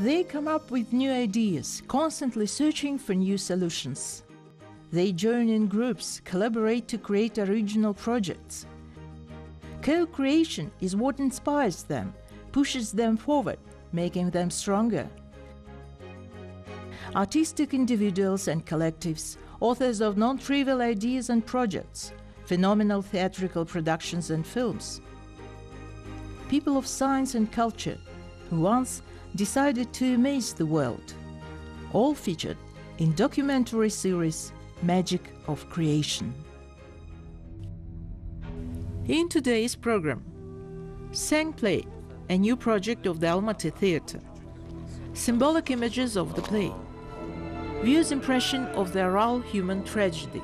They come up with new ideas, constantly searching for new solutions. They join in groups, collaborate to create original projects. Co-creation is what inspires them, pushes them forward, making them stronger. Artistic individuals and collectives, authors of non-trivial ideas and projects, phenomenal theatrical productions and films. People of science and culture who once decided to amaze the world. All featured in documentary series Magic of Creation. In today's program, Seng play, a new project of the Almaty Theatre. Symbolic images of the play. View's impression of the Aral human tragedy.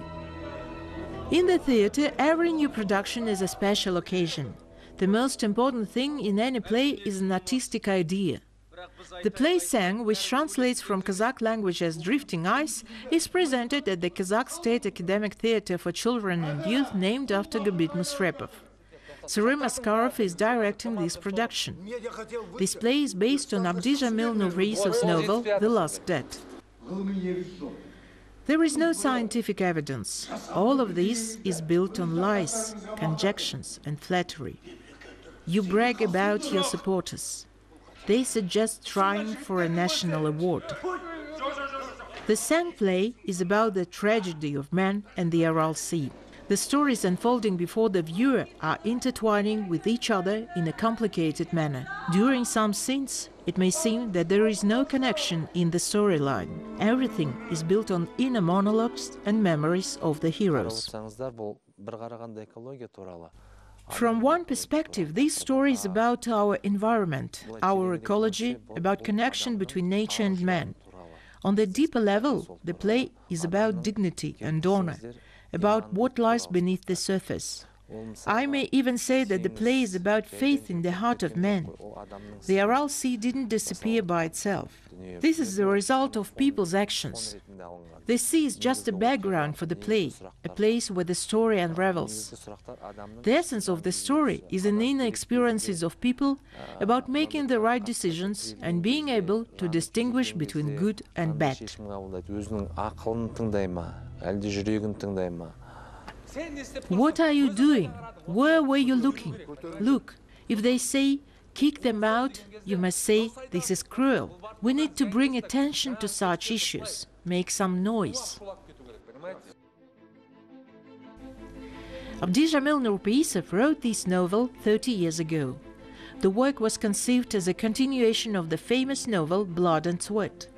In the theatre, every new production is a special occasion. The most important thing in any play is an artistic idea. The play Seng, which translates from Kazakh language as Drifting Ice, is presented at the Kazakh State Academic Theatre for Children and Youth named after Gabit Musrepov. Serim Askarov is directing this production. This play is based on Abdijamil Nurpeisov's novel The Last Debt. There is no scientific evidence. All of this is built on lies, conjectures and flattery. You brag about your supporters. They suggest trying for a national award. The Seng play is about the tragedy of man and the Aral Sea. The stories unfolding before the viewer are intertwining with each other in a complicated manner. During some scenes, it may seem that there is no connection in the storyline. Everything is built on inner monologues and memories of the heroes. From one perspective, this story is about our environment, our ecology, about connection between nature and man. On the deeper level, the play is about dignity and honor, about what lies beneath the surface. I may even say that the play is about faith in the heart of man. The Aral Sea didn't disappear by itself. This is the result of people's actions. The sea is just a background for the play, a place where the story unravels. The essence of the story is in the inner experiences of people about making the right decisions and being able to distinguish between good and bad. What are you doing? Where were you looking? Look, if they say, kick them out, you must say, this is cruel. We need to bring attention to such issues, make some noise. Abdijamil Nurpeisov wrote this novel 30 years ago. The work was conceived as a continuation of the famous novel Blood and Sweat.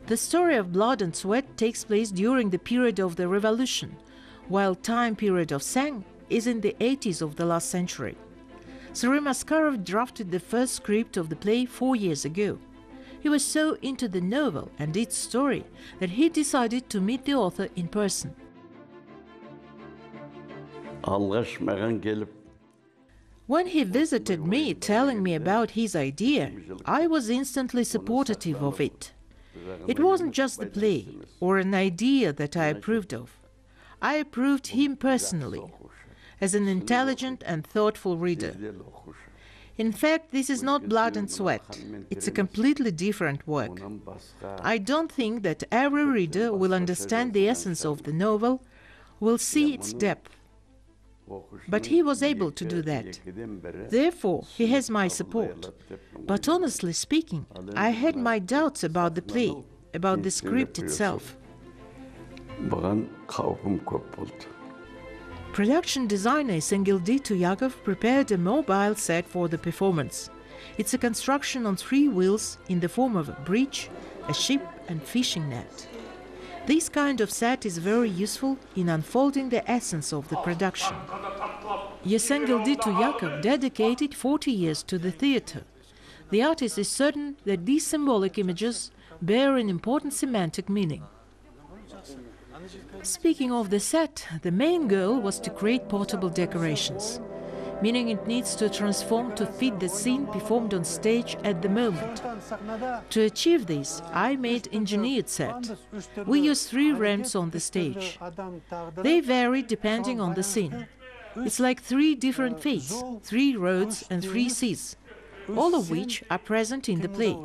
The story of Blood and Sweat takes place during the period of the Revolution, while time period of Seng is in the 80s of the last century. Serim Askarov drafted the first script of the play 4 years ago. He was so into the novel and its story that he decided to meet the author in person. When he visited me telling me about his idea, I was instantly supportive of it. It wasn't just the play or an idea that I approved of. I approved him personally, as an intelligent and thoughtful reader. In fact, this is not Blood and Sweat. It's a completely different work. I don't think that every reader will understand the essence of the novel, will see its depth. But he was able to do that. Therefore, he has my support. But honestly speaking, I had my doubts about the play, about the script itself. Production designer Sengildi Tuyakov prepared a mobile set for the performance. It's a construction on 3 wheels in the form of a bridge, a ship and fishing net. This kind of set is very useful in unfolding the essence of the production. Sengildi Tuyakov dedicated 40 years to the theatre. The artist is certain that these symbolic images bear an important semantic meaning. Speaking of the set, the main goal was to create portable decorations, meaning it needs to transform to fit the scene performed on stage at the moment. To achieve this, I made engineered set. We use 3 ramps on the stage. They vary depending on the scene. It's like 3 different fates, 3 roads and 3 seas, all of which are present in the play.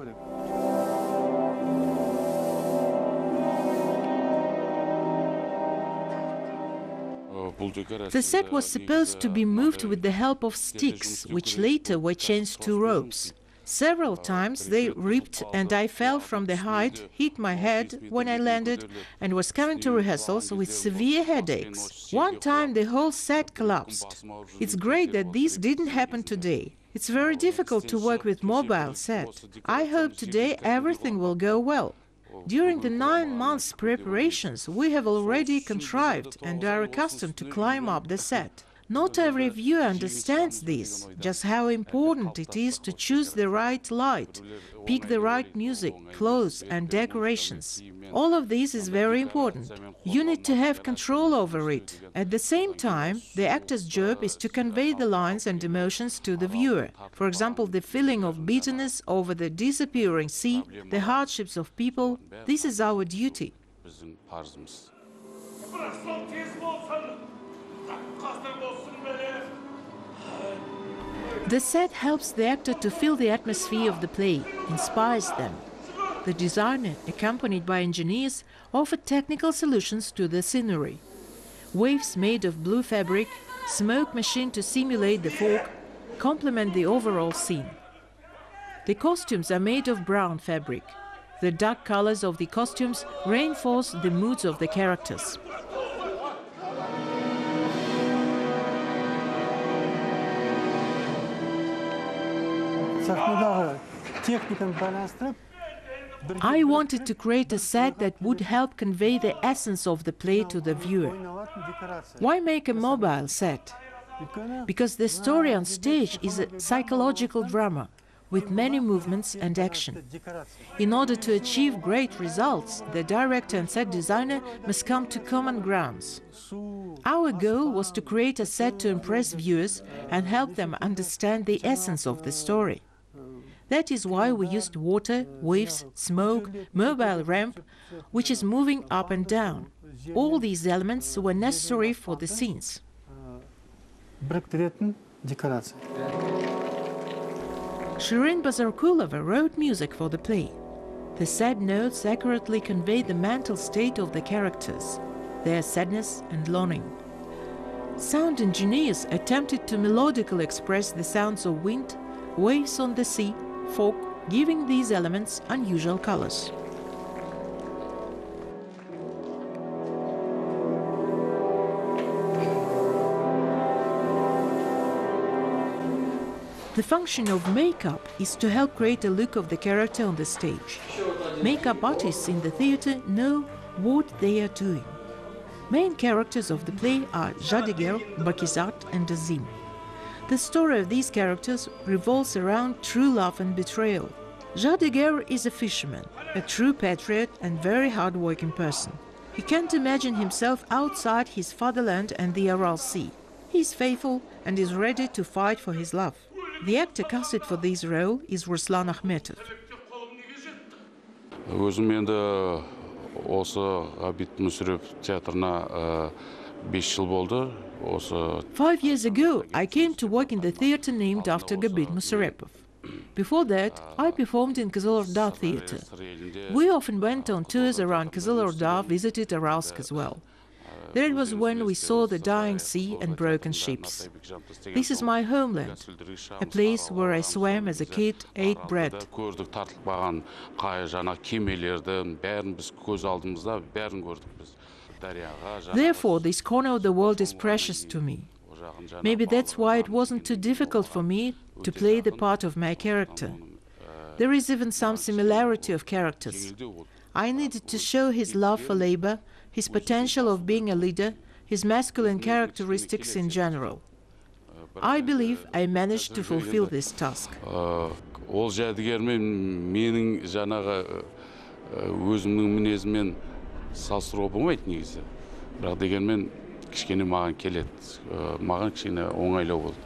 The set was supposed to be moved with the help of sticks, which later were changed to ropes. Several times they ripped and I fell from the height, hit my head when I landed, and was coming to rehearsals with severe headaches. One time the whole set collapsed. It's great that this didn't happen today. It's very difficult to work with mobile set. I hope today everything will go well. During the 9 months preparations, we have already contrived and are accustomed to climb up the set. Not every viewer understands this, just how important it is to choose the right light, pick the right music, clothes and decorations. All of this is very important. You need to have control over it. At the same time, the actor's job is to convey the lines and emotions to the viewer. For example, the feeling of bitterness over the disappearing sea, the hardships of people. This is our duty. The set helps the actor to feel the atmosphere of the play, inspires them. The designer, accompanied by engineers, offered technical solutions to the scenery. Waves made of blue fabric, smoke machine to simulate the fog, complement the overall scene. The costumes are made of brown fabric. The dark colors of the costumes reinforce the moods of the characters. I wanted to create a set that would help convey the essence of the play to the viewer. Why make a mobile set? Because the story on stage is a psychological drama with many movements and action. In order to achieve great results, the director and set designer must come to common grounds. Our goal was to create a set to impress viewers and help them understand the essence of the story. That is why we used water, waves, smoke, mobile ramp, which is moving up and down. All these elements were necessary for the scenes. Shirin Bazarkulova wrote music for the play. The sad notes accurately convey the mental state of the characters, their sadness and longing. Sound engineers attempted to melodically express the sounds of wind, waves on the sea, fog, giving these elements unusual colors. The function of makeup is to help create a look of the character on the stage. Makeup artists in the theatre know what they are doing. Main characters of the play are Jadiger, Bakizat and Azim. The story of these characters revolves around true love and betrayal. Jadiger is a fisherman, a true patriot and very hard-working person. He can't imagine himself outside his fatherland and the Aral Sea. He is faithful and is ready to fight for his love. The actor casted for this role is Ruslan Akhmetov. Өзім енді осы Ғабит Мүсірепов театрына 5 жыл болды. 5 years ago, I came to work in the theatre named after Gabit Musarepov. Before that, I performed in Kızılorda Theatre. We often went on tours around Kızılorda, visited Aralsk as well. There it was when we saw the dying sea and broken ships. This is my homeland, a place where I swam as a kid, ate bread. Therefore, this corner of the world is precious to me. Maybe that's why it wasn't too difficult for me to play the part of my character. There is even some similarity of characters. I needed to show his love for labor, his potential of being a leader, his masculine characteristics in general. I believe I managed to fulfill this task. Ол жәдігермен менің жаңағы өзімнің мінезіммен салыстыруға болмайды негізі. Бірақ дегенмен кішкене маған келеді. Маған кішкене оңайлау болды.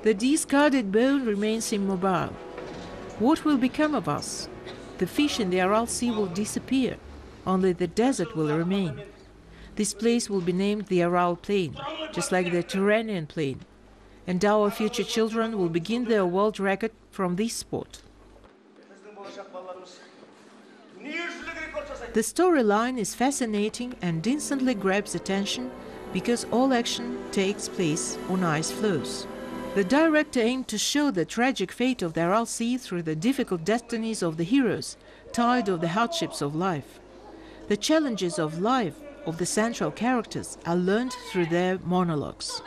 The discarded bone remains immobile. What will become of us? The fish in the Aral Sea will disappear. Only the desert will remain. This place will be named the Aral Plain, just like the Turanian Plain. And our future children will begin their world record from this spot. The storyline is fascinating and instantly grabs attention because all action takes place on ice floes. The director aimed to show the tragic fate of the Aral Sea through the difficult destinies of the heroes, tired of the hardships of life. The challenges of life of the central characters are learned through their monologues.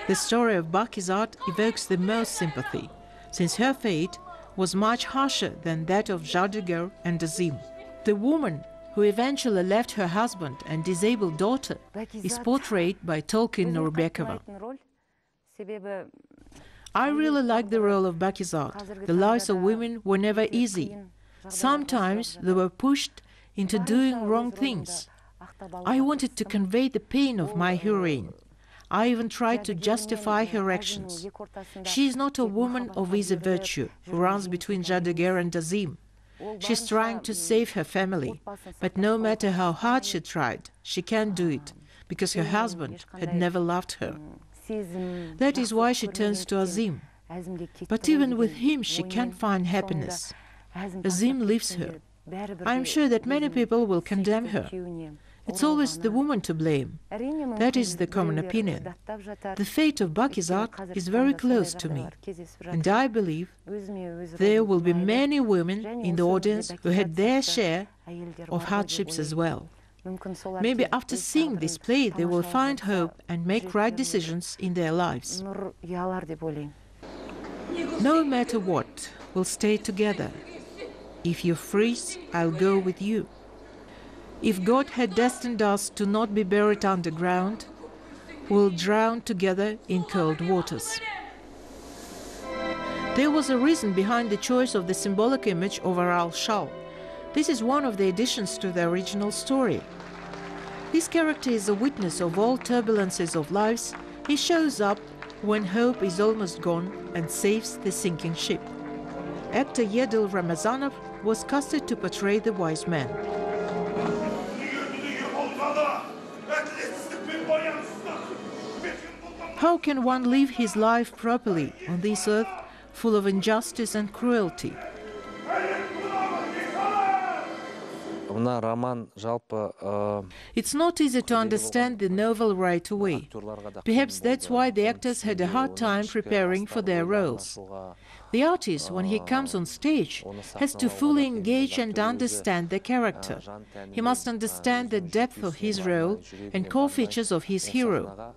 The story of Bakizat evokes the most sympathy, since her fate was much harsher than that of Jadigar and Azim. The woman who eventually left her husband and disabled daughter is portrayed by Tolkien Nurbekova. I really like the role of Bakizat. The lives of women were never easy. Sometimes they were pushed into doing wrong things. I wanted to convey the pain of my heroine. I even tried to justify her actions. She is not a woman of easy virtue who runs between Jadigar and Azim. She's trying to save her family, but no matter how hard she tried, she can't do it, because her husband had never loved her. That is why she turns to Azim. But even with him, she can't find happiness. Azim leaves her. I am sure that many people will condemn her. It's always the woman to blame. That is the common opinion. The fate of Bakizat is very close to me, and I believe there will be many women in the audience who had their share of hardships as well. Maybe after seeing this play, they will find hope and make right decisions in their lives. No matter what, we'll stay together. If you freeze, I'll go with you. If God had destined us to not be buried underground, we'll drown together in cold waters. There was a reason behind the choice of the symbolic image of Aral Shal. This is one of the additions to the original story. This character is a witness of all turbulences of lives. He shows up when hope is almost gone and saves the sinking ship. Actor Yedil Ramazanov was casted to portray the wise man. How can one live his life properly on this earth full of injustice and cruelty? It's not easy to understand the novel right away. Perhaps that's why the actors had a hard time preparing for their roles. The artist, when he comes on stage, has to fully engage and understand the character. He must understand the depth of his role and core features of his hero.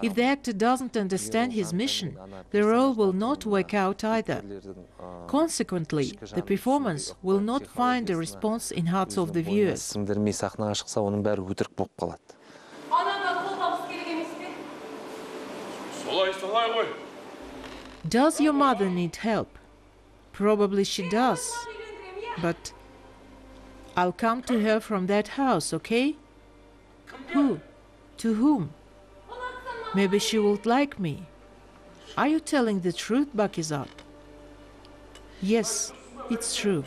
If the actor doesn't understand his mission, the role will not work out either. Consequently, the performance will not find a response in hearts of the viewers. Does your mother need help? Probably she does. But I'll come to her from that house, okay? Who? To whom? Maybe she would like me. Are you telling the truth, Bakizat? Yes, it's true.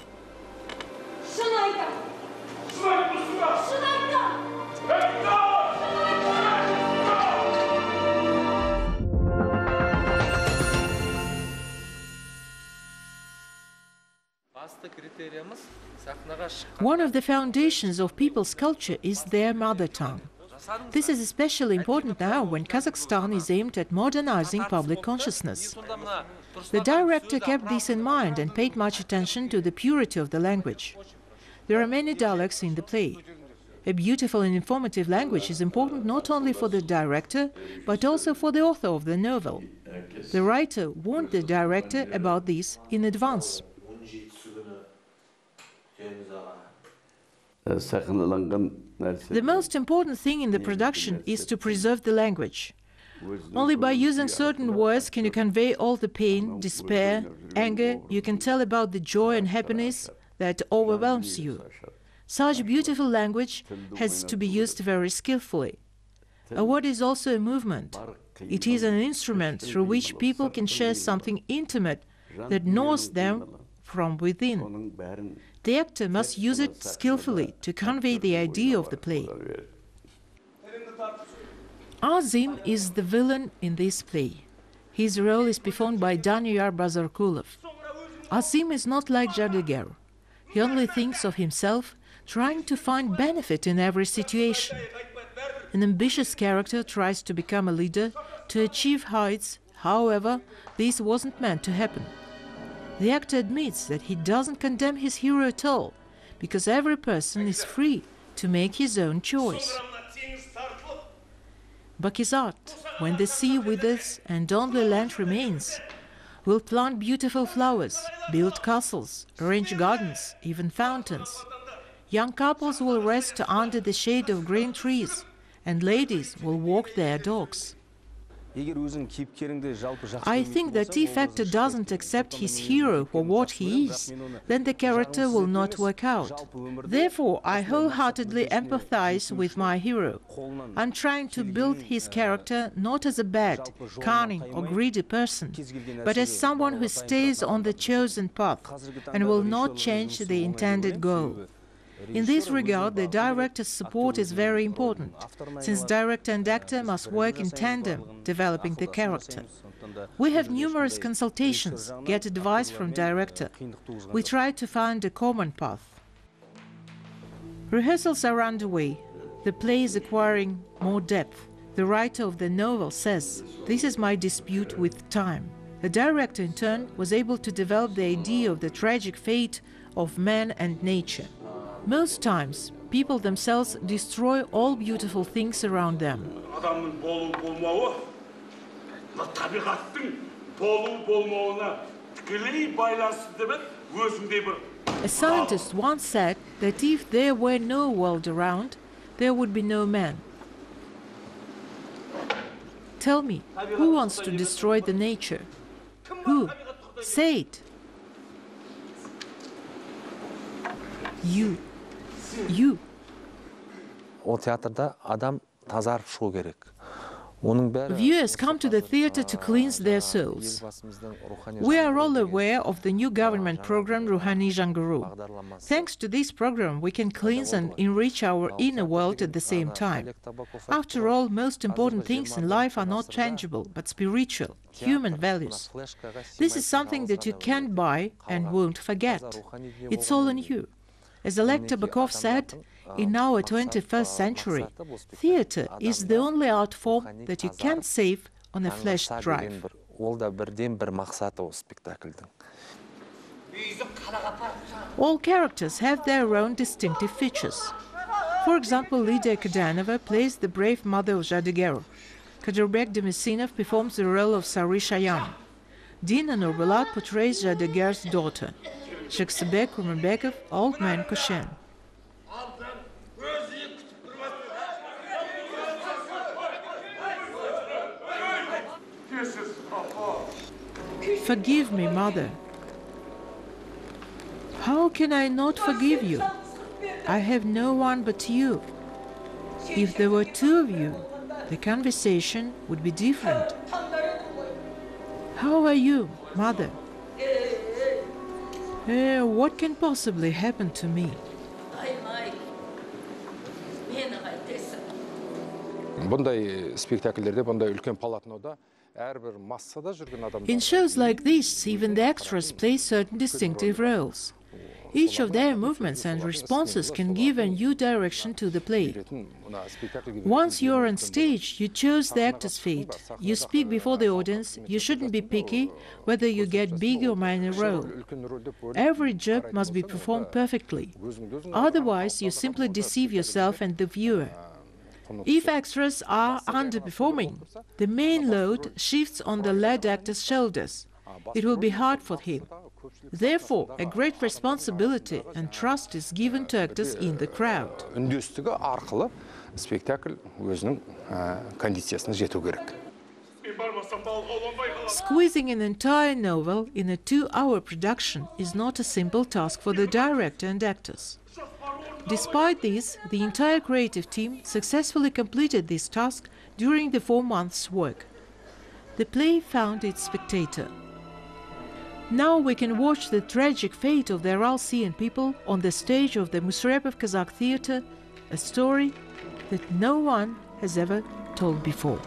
One of the foundations of people's culture is their mother tongue. This is especially important now when Kazakhstan is aimed at modernizing public consciousness. The director kept this in mind and paid much attention to the purity of the language. There are many dialects in the play. A beautiful and informative language is important not only for the director, but also for the author of the novel. The writer warned the director about this in advance. The most important thing in the production is to preserve the language. Only by using certain words can you convey all the pain, despair, anger. You can tell about the joy and happiness that overwhelms you. Such beautiful language has to be used very skillfully. A word is also a movement. It is an instrument through which people can share something intimate that gnaws them from within. The actor must use it skillfully to convey the idea of the play. Azim is the villain in this play. His role is performed by Daniyar Bazarkulov. Azim is not like Jadigar. He only thinks of himself, trying to find benefit in every situation. An ambitious character tries to become a leader, to achieve heights. However, this wasn't meant to happen. The actor admits that he doesn't condemn his hero at all, because every person is free to make his own choice. Bakizat, when the sea withers and only land remains, will plant beautiful flowers, build castles, arrange gardens, even fountains. Young couples will rest under the shade of green trees, and ladies will walk their dogs. I think that if actor doesn't accept his hero for what he is, then the character will not work out. Therefore, I wholeheartedly empathize with my hero. I'm trying to build his character not as a bad, cunning or greedy person, but as someone who stays on the chosen path and will not change the intended goal. In this regard, the director's support is very important, since director and actor must work in tandem, developing the character. We have numerous consultations, get advice from director. We try to find a common path. Rehearsals are underway. The play is acquiring more depth. The writer of the novel says, "This is my dispute with time." The director, in turn, was able to develop the idea of the tragic fate of man and nature. Most times, people themselves destroy all beautiful things around them. A scientist once said that if there were no world around, there would be no man. Tell me, who wants to destroy the nature? Who? Say it. You. O teatrda adam тазарып шығу керек. Viewers come to the theatre to cleanse their souls. We are all aware of the new government program Ruhani Janguru. Thanks to this program, we can cleanse and enrich our inner world at the same time. After all, most important things in life are not tangible, but spiritual, human values. This is something that you can't buy and won't forget. It's all in you. As Alek Bakov said, in our 21st century, theatre is the only art form that you can't save on a flash drive. All characters have their own distinctive features. For example, Lydia Kadanova plays the brave mother of Jadiger. Kaderbek Demesinov performs the role of Sari Shayan. Dina Nurbulat portrays Jadiger's daughter. Shaksabek Kurmanbekov, Old Man Koshen. Forgive me, Mother. How can I not forgive you? I have no one but you. If there were two of you, the conversation would be different. How are you, Mother? What can possibly happen to me? In shows like this, even the extras play certain distinctive roles. Each of their movements and responses can give a new direction to the play. Once you're on stage, you choose the actor's fate. You speak before the audience. You shouldn't be picky whether you get big or minor role. Every job must be performed perfectly. Otherwise, you simply deceive yourself and the viewer. If extras are underperforming, the main load shifts on the lead actor's shoulders. It will be hard for him. Therefore, a great responsibility and trust is given to actors in the crowd. Squeezing an entire novel in a 2-hour production is not a simple task for the director and actors. Despite this, the entire creative team successfully completed this task during the 4 months' work. The play found its spectator. Now we can watch the tragic fate of the Aralsian people on the stage of the Musrepov Kazakh Theatre, a story that no one has ever told before.